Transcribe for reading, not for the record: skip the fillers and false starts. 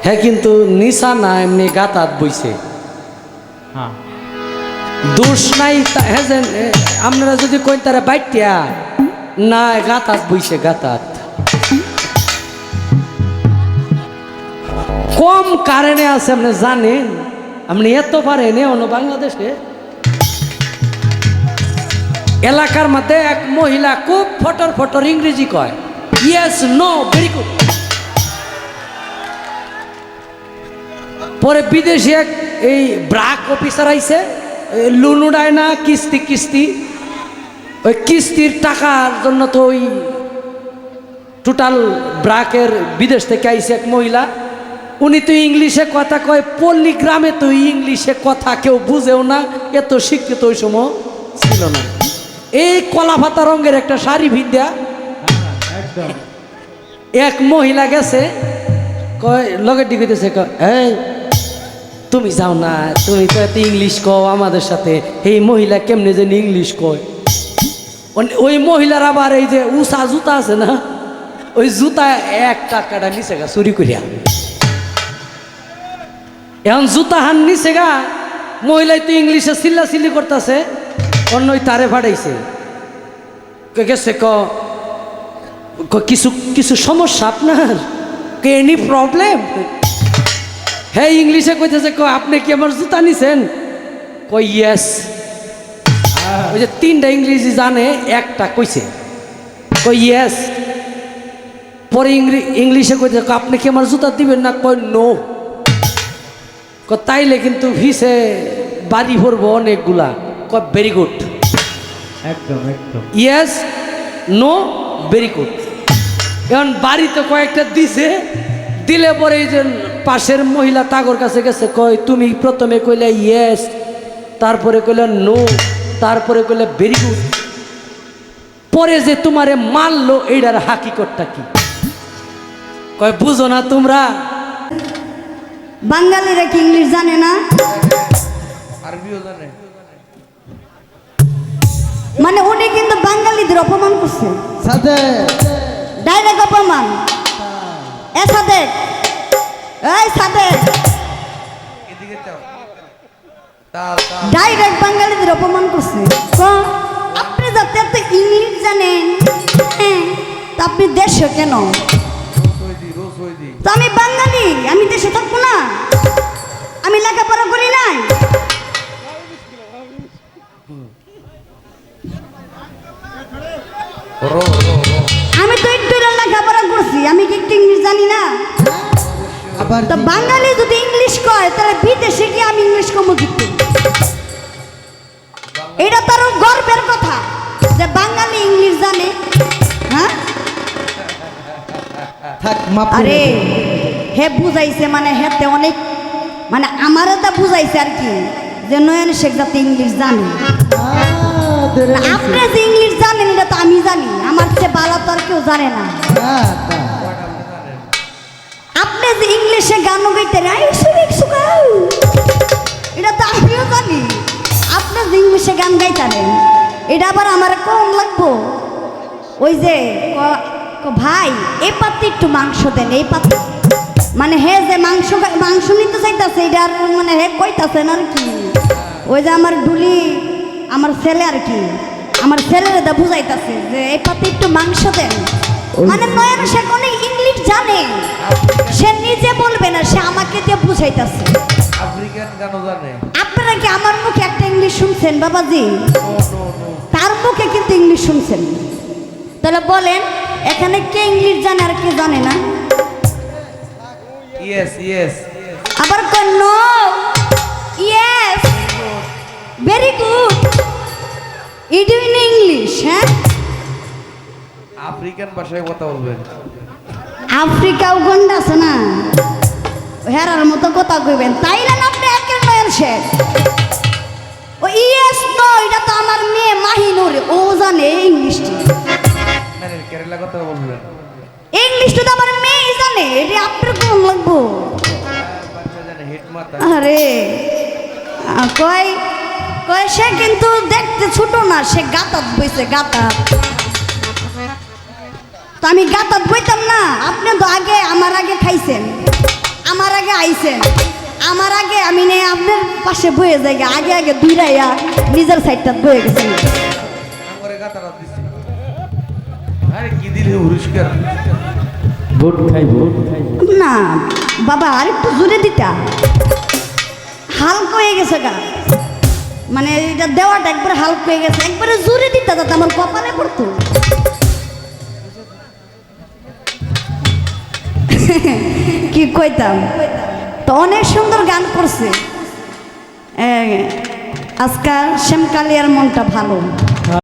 হ্যাঁ কিন্তু নিশা না এমনি গাতাত বইছে হ্যাঁ দোষ নাই হ্যাঁ যে আপনারা যদি কই তারা বাইটিয়া না গাতাত বইছে গাতাত কম কারণে আছে আপনি জানেন আপনি এত পারেন অন্য বাংলাদেশে এলাকার মধ্যে এক মহিলা খুব ফটর ফটর ইংরেজি কয় ইয়েস নো ভেরি গুড পরে বিদেশি এক এই ব্রাক অফিসার আইছে লোন উড়ায় না কিস্তি কিস্তি ওই কিস্তির টাকার জন্য তো ওই টোটাল ব্রাকের বিদেশ থেকে আইছে এক মহিলা উনি তো ইংলিশে কথা কয় পল্লী গ্রামে তো ইংলিশে কথা কেউ বুঝেও না এত শিক্ষিত ওই সময় ছিল না এই কলা পাতা রঙের একটা শাড়ি ভিন্দা একদম এক মহিলা গেছে কয় লগে ডিগিতেছে এই তুমি যাও না তুমি তো এত ইংলিশ কও আমাদের সাথে এই মহিলা কেমনে যেন ইংলিশ কয় ওই মহিলার আবার এই যে উষা জুতা আছে না ওই জুতা 1 টাকাটা নিচে গা চুরি করিয়া এখন জুতা হান নিচে গা মহিলাই তো ইংলিশে চিল্লা চিল্লি করতেছে অন্য তারে ফাটাইছে গেছে কিছু কিছু সমস্যা আপনার এনি প্রবলেম হ্যাঁ ইংলিশে কইতেছে আপনি কি আমার জুতা নিছেন কই ইয়েস ওই যে 3টা ইংরেজি জানে একটা কইছে কই ইয়েস পরে ইংলিশে কইতেছে আপনি কি আমার জুতা দিবেন না কই নো তাইলে কিন্তু ভিসে বাড়ি ভরবো অনেকগুলা কয় ভেরি গুড একদম একদম ইয়েস নো ভেরি গুড এখন বাড়িতে কয়েকটা দিছে দিলে পরে এই যে পাশের মহিলা তাগর কাছে গেছে কয় তুমি প্রথমে কইলে ইয়েস তারপরে কইলে নো তারপরে কইলে ভেরি গুড পরে যে তোমারে মারলো এইটার হাকিকতটা কি কয় বুঝো না তোমরা বাঙালিরা কি ইংলিশ জানে না আরবিও জানে মানে উনি কিন্তু বাঙালিদের অপমান করছে সাথে ডাইরেক্ট অপমান এ সাদেক এই সাদেক এদিকে যাও তাল তাল ডাইরেক্ট বাঙালিদের অপমান করছে আপনি যাতে এত ইংলিশ জানেন হ্যাঁ তা আপনি দেশে কেন রোজ হই দি তো আমি বাঙালি আমি দেশে থাকবো না আমি লেখাপড়া করি নাই রো রো রো আমি তো একটু লেখাপড়া করছি আমি কি একটু ইংলিশ জানি না আবার তো বাঙালি যদি ইংলিশ কয় তাহলে বিদেশে গিয়ে আমি ইংলিশ কমো কিন্তু এটা তার গর্বের কথা যে বাঙালি ইংলিশ জানে হ্যাঁ থাক মাপ আরে হে বুঝাইছে মানে হেতে অনেক মানে আমারও তা বুঝাইছে আর কি যে নয়ন শেখ যাতে ইংলিশ জানে আপনি যে ইংলিশ জানেন এটা তো আমি জানি আমার চেয়ে ভালো তো আর কেউ জানে না আপনি যে ইংলিশে গান গাইতে এটা তো আমিও জানি আপনি যে ইংলিশে গান গাইতেন এটা আবার আমার কম লাগবো ওই যে ভাই এই পাত্রে একটু মাংস দেন এই পাত্রে মানে হে যে মাংস নিতে চাইতেছে এটার মানে হে কইতাছেন আর কি ওই যে আমার ডুলি আমার ছেলে আর কি আমার ছেলেরা দা বুঝাইতেছে যে এই পাতে একটু মাংস দেন মানে নয়ন সে অনেক ইংলিশ জানে সে নিজে বলবে না সে আমাকে দিয়ে বুঝাইতেছে আফ্রিকান গানও জানে আপনারা কি আমার মুখে একটা ইংলিশ শুনছেন বাবাজি তার মুখে কিন্তু ইংলিশ শুনছেন তাহলে বলেন এখানে কে ইংলিশ জানে আর কে জানে না ইয়েস ইয়েস আবার no yes very good it in English হ্যাঁ আফ্রিকান ভাষায় কথা বলবেন আফ্রিকা উগান্ডা আছে না হেরার মতো কথা কইবেন তাই না আপনি একের নয়ন শেখ ও ইয়েস নো এটা তো আমার মেয়ে মাহিনুর ও জানে ইংলিশটি মানে কেরালা কথা বলবেন ইংলিশটা তো আমার মেয়ে জানে এটা আপনার কোন লাগবো বাচ্চা জানে হেড মাতা আরে কয় কয় সে কিন্তু দেখতে ছোট না সে গাতাত বইছে গাতাত তো আমি গাতাত বইতাম না আপনি তো আমার আগে খাইছেন আমার আগে আইছেন, আমার আগে আমি নেই আপনার পাশে বয়ে যাই, আগে আগে দুইরাইয়া নিজের সাইডটা বয়ে গেছেন। আমার গাতারা দিছি আরে কি দিলে পুরস্কার ভোট খাইবো না বাবা আর একটু জোরে দিতা, হালকা হয়ে গেছে গা, মানে এটা দেওয়াটা একবারে হালকা হয়ে গেছে, একবারে জোরে দিতা যাতে আমার কপালে পড়তো। কি কইতাম, তো অনেক সুন্দর গান করছে আজকাল শ্যামকালিয়ার মনটা ভালো।